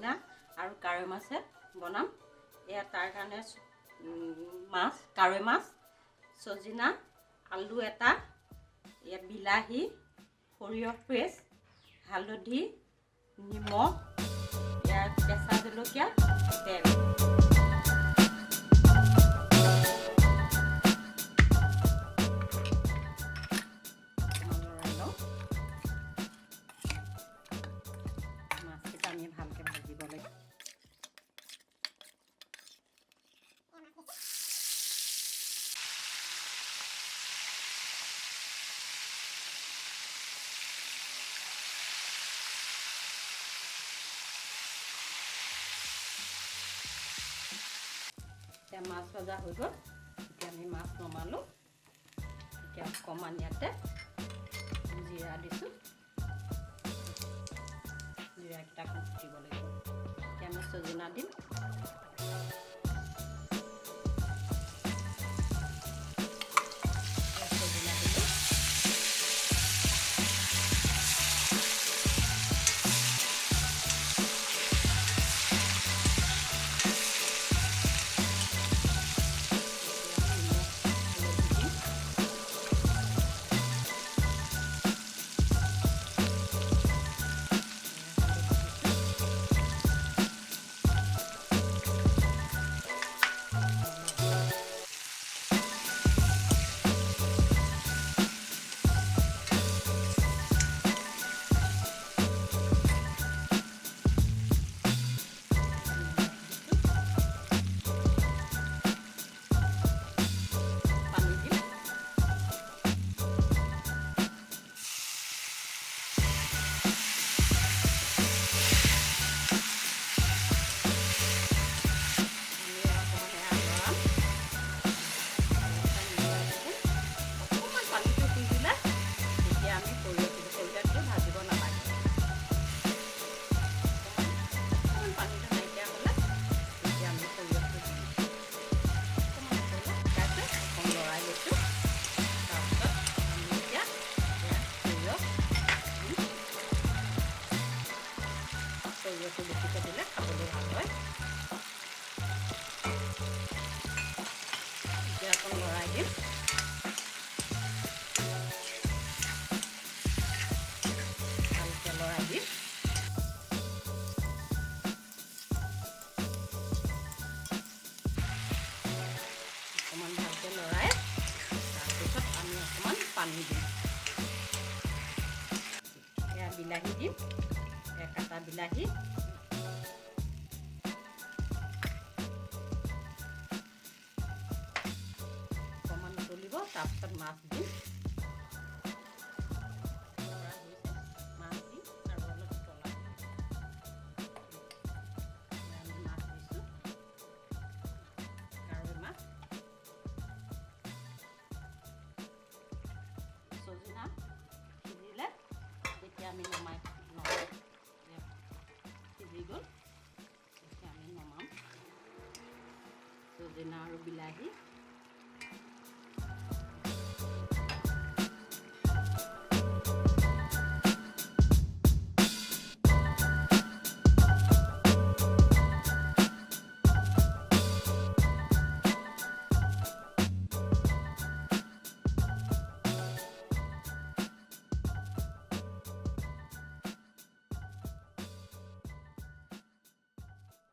সজিনা আৰু কাৱৈ মাছে বনাম। এয়া তাৰ কাৰণে মাছ, কাৱৈ মাছ, সজিনা, আলু এটা, ইয়াত বিলাহী, সৰিয়হ পেষ্ট, হালধি, নিমখ, ইয়াত কেঁচা জলকীয়া, তেল। মাছকেইটা আমি ভালকৈ ভাজিব লাগিব। এতিয়া মাছ ভজা হৈ গ'ল। এতিয়া আমি মাছ নমালোঁ। এতিয়া অকণমান ইয়াতে জিৰা দিছোঁ। জিৰাকেইটা খুন্দি দিব লাগিব। এতিয়া আমি সজিনা দিম। সৰিয়হটো বেছিকৈ দিলে খাবলৈ ভাল হয়। এতিয়া অকণ লৰাই দিম। ভালকৈ লৰাই দিম। অকণমান ভালকৈ লৰাই তাৰপিছত আমি অকণমান পানী দিম। এয়া বিলাহী দিম। কাটা বিলাহী, অকণমান উতলিব, তাৰপিছত মাছ দিম। মাছ দিম আৰু অলপ উতলাম। আমি মাছ দিছোঁ, কাৱৈ মাছ, সজিনা সিজিলে তেতিয়া আমি নমাই সিজি গ'ল। এতিয়া আমি নমাম সজিনা আৰু বিলাহী।